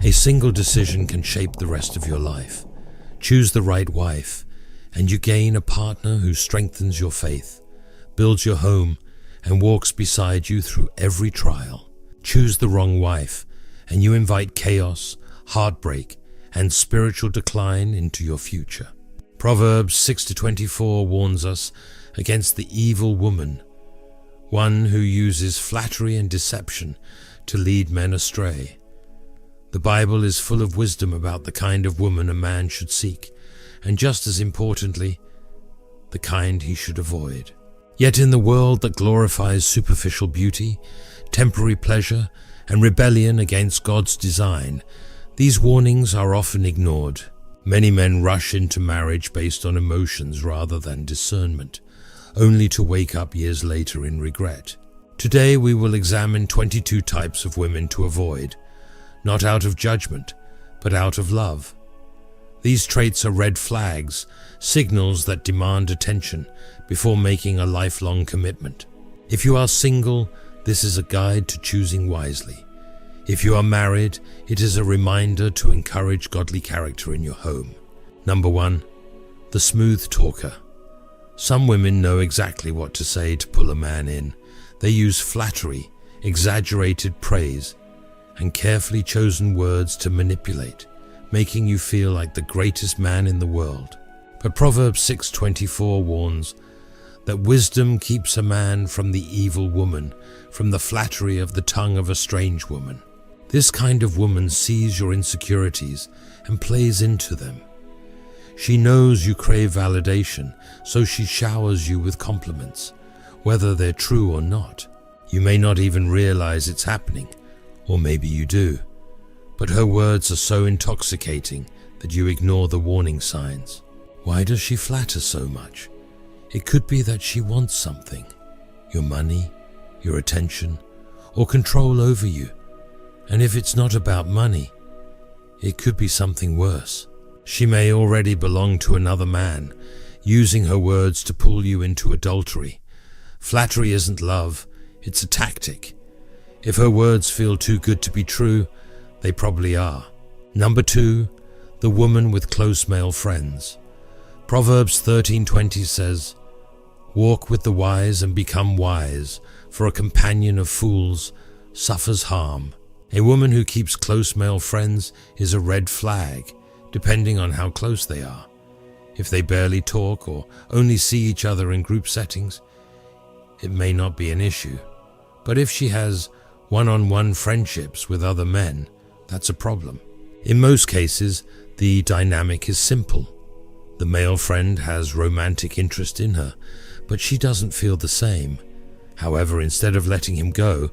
A single decision can shape the rest of your life. Choose the right wife, and you gain a partner who strengthens your faith, builds your home, and walks beside you through every trial. Choose the wrong wife, and you invite chaos, heartbreak, and spiritual decline into your future. Proverbs 6-24 warns us against the evil woman, one who uses flattery and deception to lead men astray. The Bible is full of wisdom about the kind of woman a man should seek, and just as importantly, the kind he should avoid. Yet in the world that glorifies superficial beauty, temporary pleasure, and rebellion against God's design, these warnings are often ignored. Many men rush into marriage based on emotions rather than discernment, only to wake up years later in regret. Today we will examine 22 types of women to avoid, not out of judgment, but out of love. These traits are red flags, signals that demand attention before making a lifelong commitment. If you are single, this is a guide to choosing wisely. If you are married, it is a reminder to encourage godly character in your home. Number 1, the smooth talker. Some women know exactly what to say to pull a man in. They use flattery, exaggerated praise, and carefully chosen words to manipulate, making you feel like the greatest man in the world. But Proverbs 6:24 warns that wisdom keeps a man from the evil woman, from the flattery of the tongue of a strange woman. This kind of woman sees your insecurities and plays into them. She knows you crave validation, so she showers you with compliments, whether they're true or not. You may not even realize it's happening, or maybe you do, but her words are so intoxicating that you ignore the warning signs. Why does she flatter so much? It could be that she wants something, your money, your attention, or control over you. And if it's not about money, it could be something worse. She may already belong to another man, using her words to pull you into adultery. Flattery isn't love, it's a tactic. If her words feel too good to be true, they probably are. Number 2, the woman with close male friends. Proverbs 13:20 says, "Walk with the wise and become wise, for a companion of fools suffers harm." A woman who keeps close male friends is a red flag, depending on how close they are. If they barely talk or only see each other in group settings, it may not be an issue. But if she has one-on-one friendships with other men, that's a problem. In most cases, the dynamic is simple. The male friend has romantic interest in her, but she doesn't feel the same. However, instead of letting him go,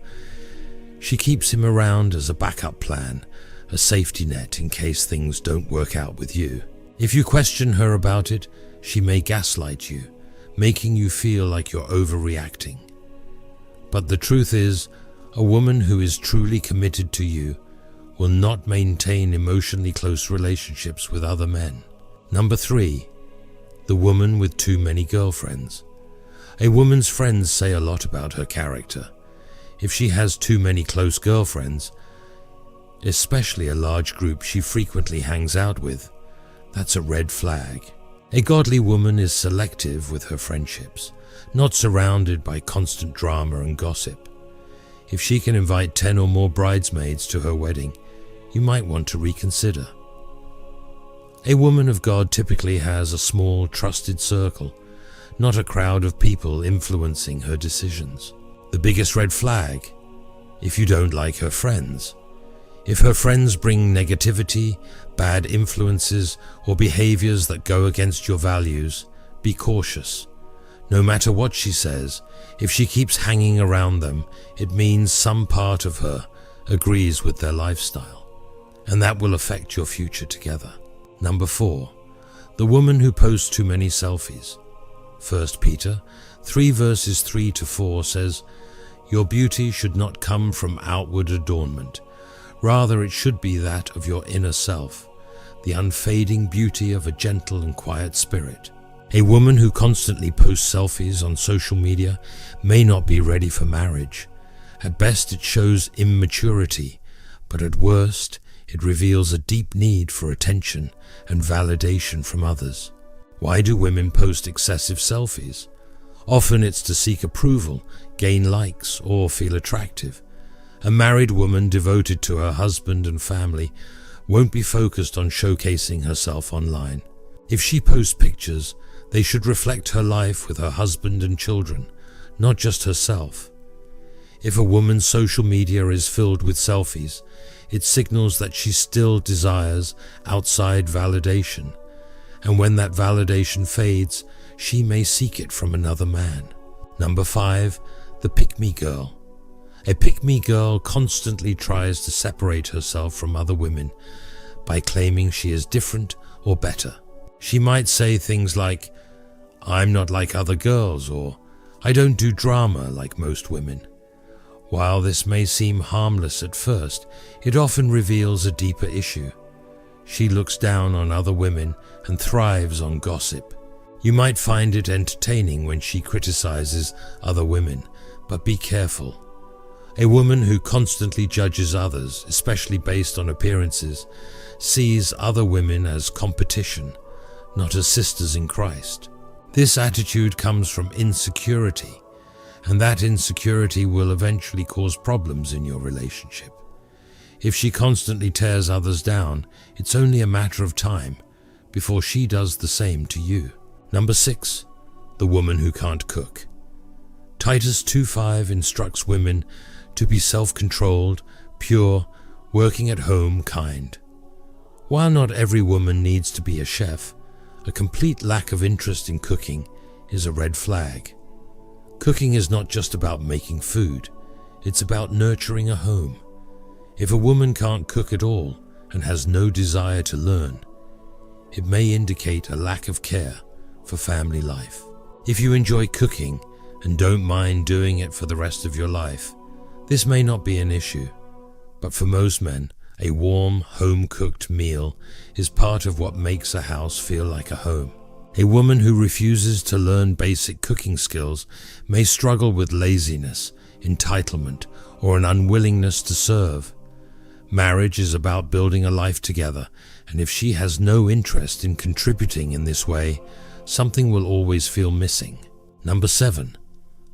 she keeps him around as a backup plan, a safety net in case things don't work out with you. If you question her about it, she may gaslight you, making you feel like you're overreacting. But the truth is, a woman who is truly committed to you will not maintain emotionally close relationships with other men. Number 3, the woman with too many girlfriends. A woman's friends say a lot about her character. If she has too many close girlfriends, especially a large group she frequently hangs out with, that's a red flag. A godly woman is selective with her friendships, not surrounded by constant drama and gossip. If she can invite 10 or more bridesmaids to her wedding, you might want to reconsider. A woman of God typically has a small, trusted circle, not a crowd of people influencing her decisions. The biggest red flag, if you don't like her friends. If her friends bring negativity, bad influences, or behaviors that go against your values, be cautious. No matter what she says, if she keeps hanging around them, it means some part of her agrees with their lifestyle, and that will affect your future together. Number 4, the woman who posts too many selfies. 1 Peter 3 verses 3-4 says, "Your beauty should not come from outward adornment. Rather, it should be that of your inner self, the unfading beauty of a gentle and quiet spirit." A woman who constantly posts selfies on social media may not be ready for marriage. At best, it shows immaturity, but at worst, It reveals a deep need for attention and validation from others. Why do women post excessive selfies? Often it's to seek approval, gain likes, or feel attractive. A married woman devoted to her husband and family won't be focused on showcasing herself online. If she posts pictures, they should reflect her life with her husband and children, not just herself. If a woman's social media is filled with selfies, it signals that she still desires outside validation, and when that validation fades, she may seek it from another man. Number 5, the pick-me girl. A pick-me girl constantly tries to separate herself from other women by claiming she is different or better. She might say things like, "I'm not like other girls," or "I don't do drama like most women." While this may seem harmless at first, it often reveals a deeper issue. She looks down on other women and thrives on gossip. You might find it entertaining when she criticizes other women, but be careful. A woman who constantly judges others, especially based on appearances, sees other women as competition, not as sisters in Christ. This attitude comes from insecurity, and that insecurity will eventually cause problems in your relationship. If she constantly tears others down, it's only a matter of time before she does the same to you. Number 6, the woman who can't cook. Titus 2:5 instructs women to be self-controlled, pure, working at home, kind. While not every woman needs to be a chef, a complete lack of interest in cooking is a red flag. Cooking is not just about making food, it's about nurturing a home. If a woman can't cook at all and has no desire to learn, it may indicate a lack of care for family life. If you enjoy cooking and don't mind doing it for the rest of your life, this may not be an issue. But for most men, a warm, home-cooked meal is part of what makes a house feel like a home. A woman who refuses to learn basic cooking skills may struggle with laziness, entitlement, or an unwillingness to serve. Marriage is about building a life together, and if she has no interest in contributing in this way, something will always feel missing. Number 7,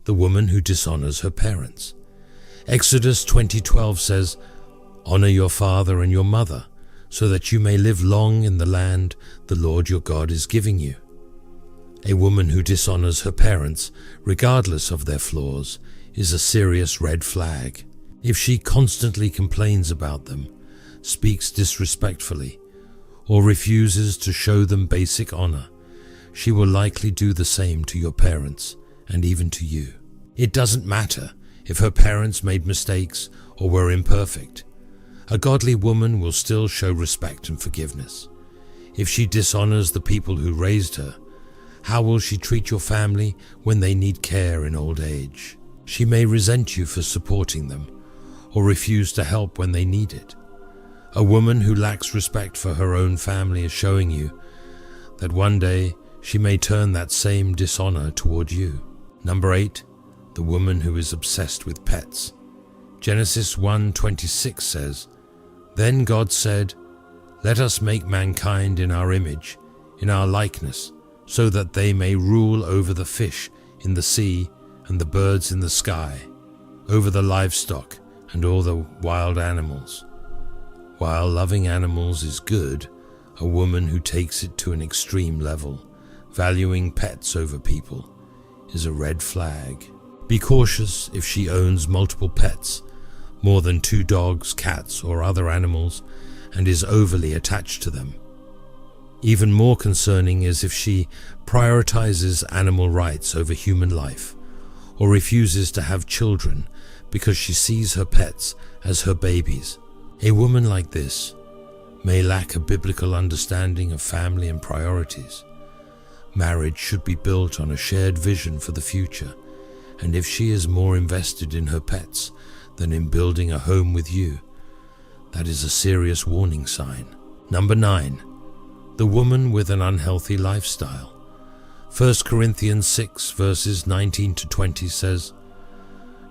the woman who dishonors her parents. Exodus 20:12 says, "Honor your father and your mother, so that you may live long in the land the Lord your God is giving you." A woman who dishonors her parents, regardless of their flaws, is a serious red flag. If she constantly complains about them, speaks disrespectfully, or refuses to show them basic honor, she will likely do the same to your parents and even to you. It doesn't matter if her parents made mistakes or were imperfect. A godly woman will still show respect and forgiveness. If she dishonors the people who raised her, how will she treat your family when they need care in old age? She may resent you for supporting them or refuse to help when they need it. A woman who lacks respect for her own family is showing you that one day she may turn that same dishonor toward you. Number 8, the woman who is obsessed with pets. Genesis 1:26 says, "Then God said, 'Let us make mankind in our image, in our likeness, so that they may rule over the fish in the sea and the birds in the sky, over the livestock and all the wild animals.'" While loving animals is good, a woman who takes it to an extreme level, valuing pets over people, is a red flag. Be cautious if she owns multiple pets, more than 2 dogs, cats, or other animals, and is overly attached to them. Even more concerning is if she prioritizes animal rights over human life, or refuses to have children because she sees her pets as her babies. A woman like this may lack a biblical understanding of family and priorities. Marriage should be built on a shared vision for the future, and if she is more invested in her pets than in building a home with you, that is a serious warning sign. Number 9, the woman with an unhealthy lifestyle. 1 Corinthians 6 verses 19 to 20 says,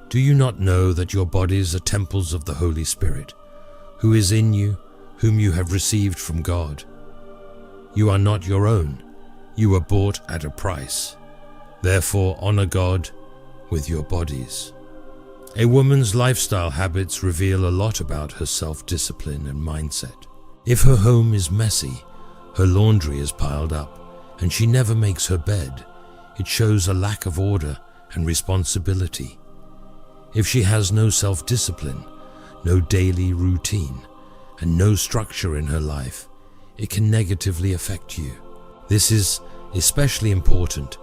"Do you not know that your bodies are temples of the Holy Spirit, who is in you, whom you have received from God. You are not your own. You were bought at a price. Therefore, honor God with your bodies. A woman's lifestyle habits reveal a lot about her self-discipline and mindset. If her home is messy, her laundry is piled up, and she never makes her bed, it shows a lack of order and responsibility. If she has no self-discipline, no daily routine, and no structure in her life, it can negatively affect you. This is especially important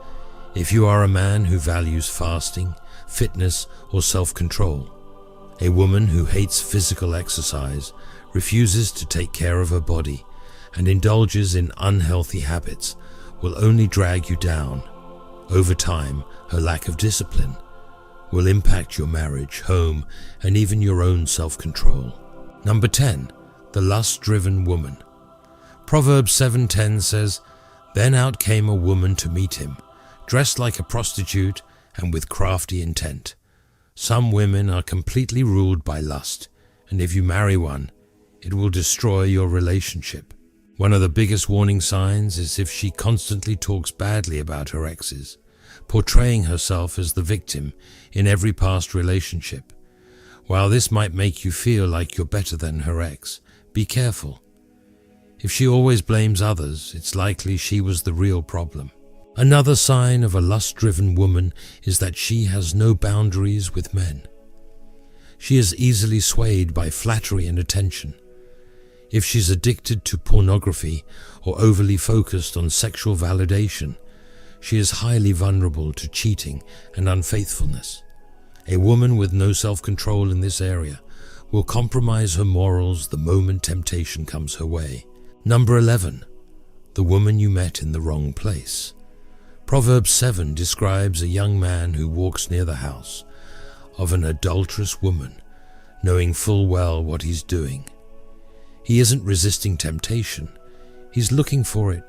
if you are a man who values fasting, fitness, or self-control. A woman who hates physical exercise, refuses to take care of her body, and indulges in unhealthy habits will only drag you down. Over time, her lack of discipline will impact your marriage, home, and even your own self-control. Number 10. The lust-driven woman. Proverbs 7:10 says, "Then out came a woman to meet him, dressed like a prostitute and with crafty intent." Some women are completely ruled by lust, and if you marry one, it will destroy your relationship. One of the biggest warning signs is if she constantly talks badly about her exes, portraying herself as the victim in every past relationship. While this might make you feel like you're better than her ex, be careful. If she always blames others, it's likely she was the real problem. Another sign of a lust-driven woman is that she has no boundaries with men. She is easily swayed by flattery and attention. If she's addicted to pornography or overly focused on sexual validation, she is highly vulnerable to cheating and unfaithfulness. A woman with no self-control in this area will compromise her morals the moment temptation comes her way. Number 11. The woman you met in the wrong place. Proverbs 7 describes a young man who walks near the house of an adulterous woman, knowing full well what he's doing. He isn't resisting temptation, he's looking for it.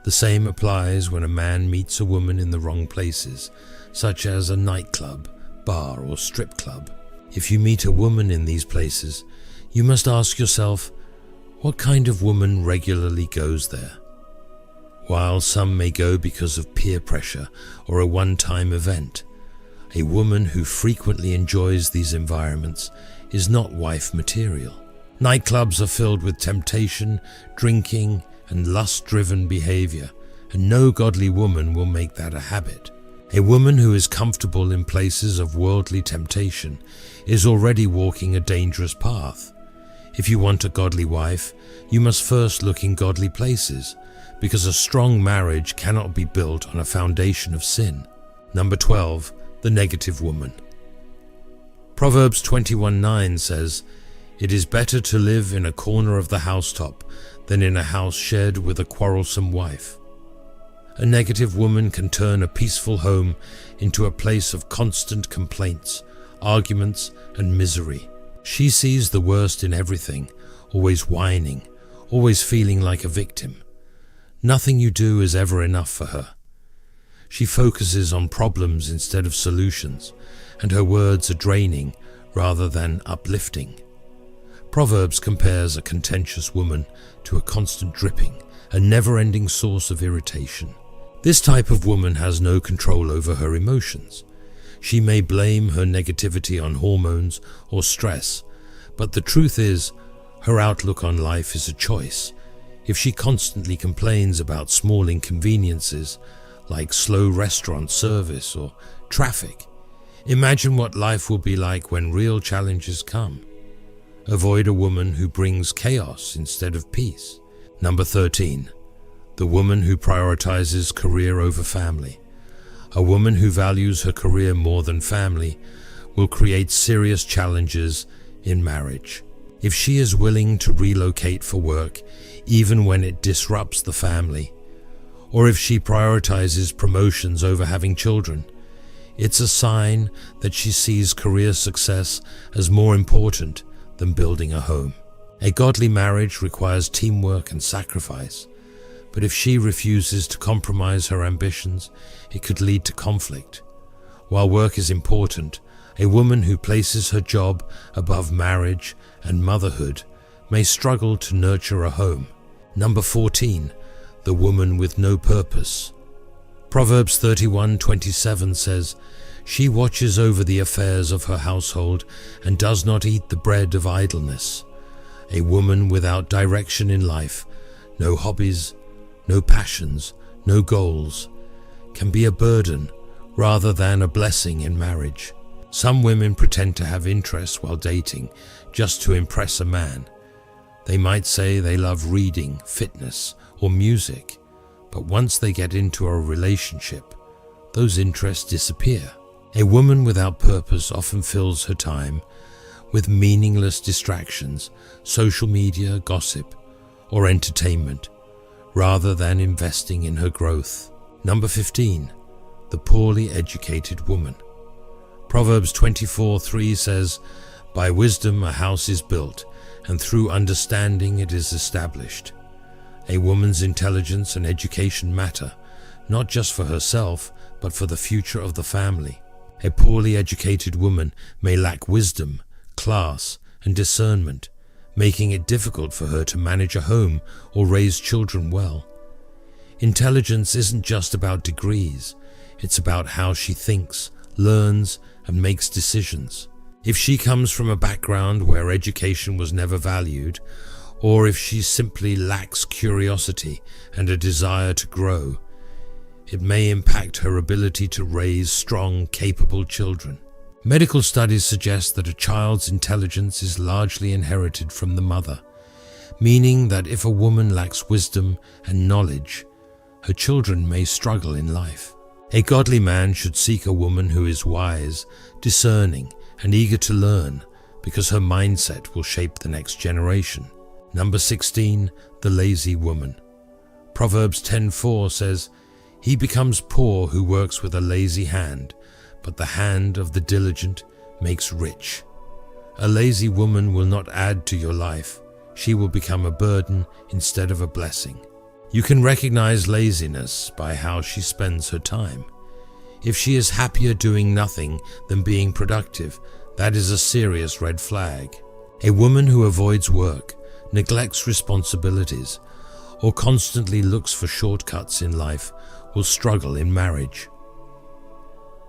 The same applies when a man meets a woman in the wrong places, such as a nightclub, bar, or strip club. If you meet a woman in these places, you must ask yourself, what kind of woman regularly goes there? While some may go because of peer pressure or a one-time event, a woman who frequently enjoys these environments is not wife material. Nightclubs are filled with temptation, drinking, and lust-driven behavior, and no godly woman will make that a habit. A woman who is comfortable in places of worldly temptation is already walking a dangerous path. If you want a godly wife, you must first look in godly places, because a strong marriage cannot be built on a foundation of sin. Number 12. The negative woman. Proverbs 21:9 says, "It is better to live in a corner of the housetop than in a house shared with a quarrelsome wife." A negative woman can turn a peaceful home into a place of constant complaints, arguments, and misery. She sees the worst in everything, always whining, always feeling like a victim. Nothing you do is ever enough for her. She focuses on problems instead of solutions, and her words are draining rather than uplifting. Proverbs compares a contentious woman to a constant dripping, a never-ending source of irritation. This type of woman has no control over her emotions. She may blame her negativity on hormones or stress, but the truth is, her outlook on life is a choice. If she constantly complains about small inconveniences, like slow restaurant service or traffic, imagine what life will be like when real challenges come. Avoid a woman who brings chaos instead of peace. Number 13. The woman who prioritizes career over family. A woman who values her career more than family will create serious challenges in marriage. If she is willing to relocate for work, even when it disrupts the family, or if she prioritizes promotions over having children, it's a sign that she sees career success as more important than building a home. A godly marriage requires teamwork and sacrifice, but if she refuses to compromise her ambitions, it could lead to conflict. While work is important, a woman who places her job above marriage and motherhood may struggle to nurture a home. Number 14, the woman with no purpose. Proverbs 31:27 says, "She watches over the affairs of her household and does not eat the bread of idleness." A woman without direction in life, no hobbies, no passions, no goals, can be a burden rather than a blessing in marriage. Some women pretend to have interests while dating just to impress a man. They might say they love reading, fitness, or music, but once they get into a relationship, those interests disappear. A woman without purpose often fills her time with meaningless distractions, social media, gossip, or entertainment, rather than investing in her growth. Number 15, the poorly educated woman. Proverbs 24:3 says, "By wisdom a house is built, and through understanding it is established." A woman's intelligence and education matter, not just for herself, but for the future of the family. A poorly educated woman may lack wisdom, class, and discernment, making it difficult for her to manage a home or raise children well. Intelligence isn't just about degrees, it's about how she thinks, learns, and makes decisions. If she comes from a background where education was never valued, or if she simply lacks curiosity and a desire to grow, it may impact her ability to raise strong, capable children. Medical studies suggest that a child's intelligence is largely inherited from the mother, meaning that if a woman lacks wisdom and knowledge, her children may struggle in life. A godly man should seek a woman who is wise, discerning, and eager to learn, because her mindset will shape the next generation. Number 16, the lazy woman. Proverbs 10:4 says, "He becomes poor who works with a lazy hand, but the hand of the diligent makes rich." A lazy woman will not add to your life. She will become a burden instead of a blessing. You can recognize laziness by how she spends her time. If she is happier doing nothing than being productive, that is a serious red flag. A woman who avoids work, neglects responsibilities, or constantly looks for shortcuts in life will struggle in marriage.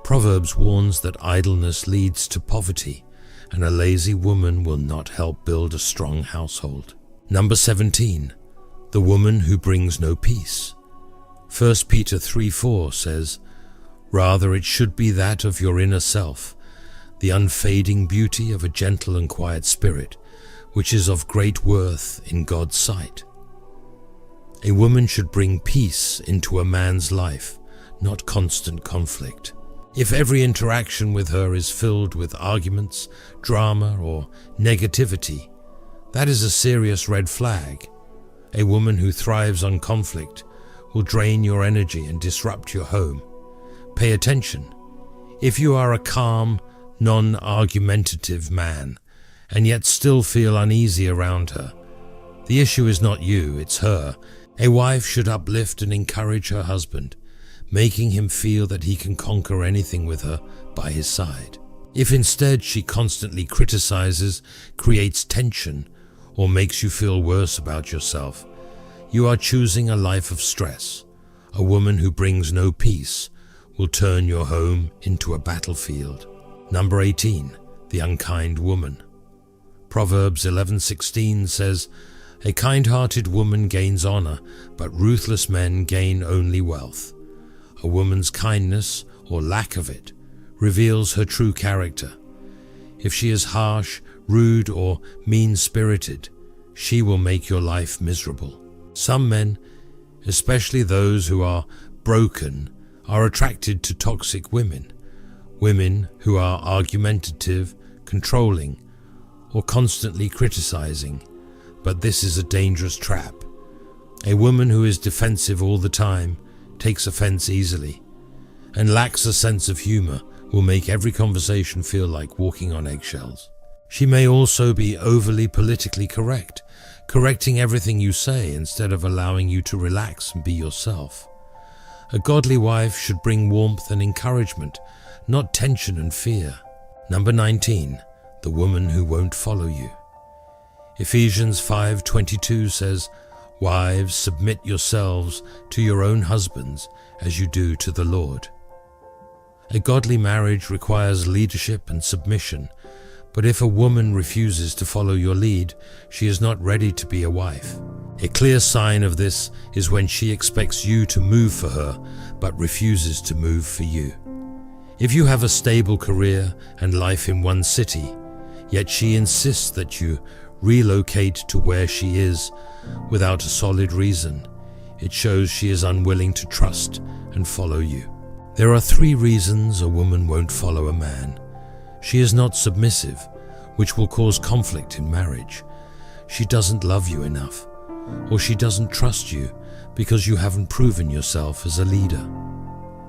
Proverbs warns that idleness leads to poverty, and a lazy woman will not help build a strong household. Number 17, the woman who brings no peace. 1 Peter 3:4 says, "Rather it should be that of your inner self, the unfading beauty of a gentle and quiet spirit, which is of great worth in God's sight." A woman should bring peace into a man's life, not constant conflict. If every interaction with her is filled with arguments, drama, or negativity, that is a serious red flag. A woman who thrives on conflict will drain your energy and disrupt your home. Pay attention. If you are a calm, non-argumentative man, and yet still feel uneasy around her, the issue is not you, it's her. A wife should uplift and encourage her husband, making him feel that he can conquer anything with her by his side. If instead she constantly criticizes, creates tension, or makes you feel worse about yourself, you are choosing a life of stress. A woman who brings no peace will turn your home into a battlefield. Number 18, the unkind woman. Proverbs 11:16 says, "A kind-hearted woman gains honor, but ruthless men gain only wealth." A woman's kindness, or lack of it, reveals her true character. If she is harsh, rude, or mean-spirited, she will make your life miserable. Some men, especially those who are broken, are attracted to toxic women. Women who are argumentative, controlling, or constantly criticizing. But this is a dangerous trap. A woman who is defensive all the time, takes offense easily, and lacks a sense of humor will make every conversation feel like walking on eggshells. She may also be overly politically correct, correcting everything you say instead of allowing you to relax and be yourself. A godly wife should bring warmth and encouragement, not tension and fear. Number 19, the woman who won't follow you. Ephesians 5:22 says, "Wives, submit yourselves to your own husbands as you do to the Lord." A godly marriage requires leadership and submission, but if a woman refuses to follow your lead, she is not ready to be a wife. A clear sign of this is when she expects you to move for her, but refuses to move for you. If you have a stable career and life in one city, yet she insists that you relocate to where she is without a solid reason, it shows she is unwilling to trust and follow you. There are 3 reasons a woman won't follow a man. She is not submissive, which will cause conflict in marriage. She doesn't love you enough, or she doesn't trust you because you haven't proven yourself as a leader.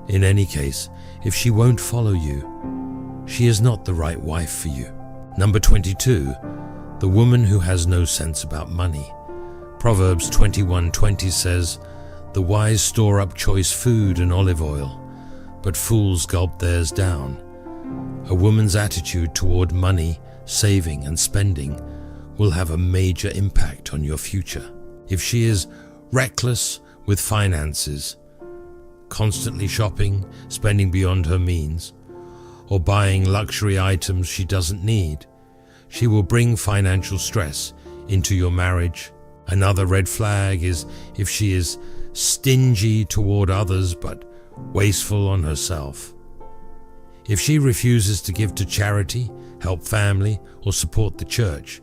In any case, if she won't follow you, she is not the right wife for you. Number 22, the woman who has no sense about money. Proverbs 21:20 says, "The wise store up choice food and olive oil, but fools gulp theirs down." A woman's attitude toward money, saving and spending will have a major impact on your future. If she is reckless with finances, constantly shopping, spending beyond her means, or buying luxury items she doesn't need, she will bring financial stress into your marriage. Another red flag is if she is stingy toward others but wasteful on herself. If she refuses to give to charity, help family, or support the church,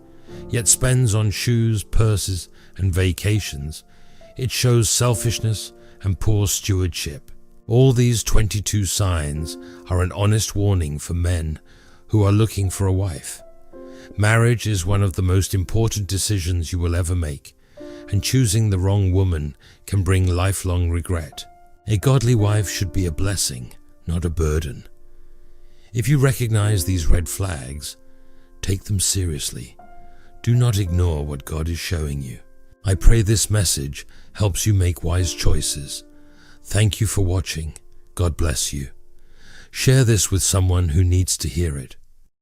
yet spends on shoes, purses, and vacations, it shows selfishness and poor stewardship. All these 22 signs are an honest warning for men who are looking for a wife. Marriage is one of the most important decisions you will ever make, and choosing the wrong woman can bring lifelong regret. A godly wife should be a blessing, not a burden. If you recognize these red flags, take them seriously. Do not ignore what God is showing you. I pray this message helps you make wise choices. Thank you for watching. God bless you. Share this with someone who needs to hear it.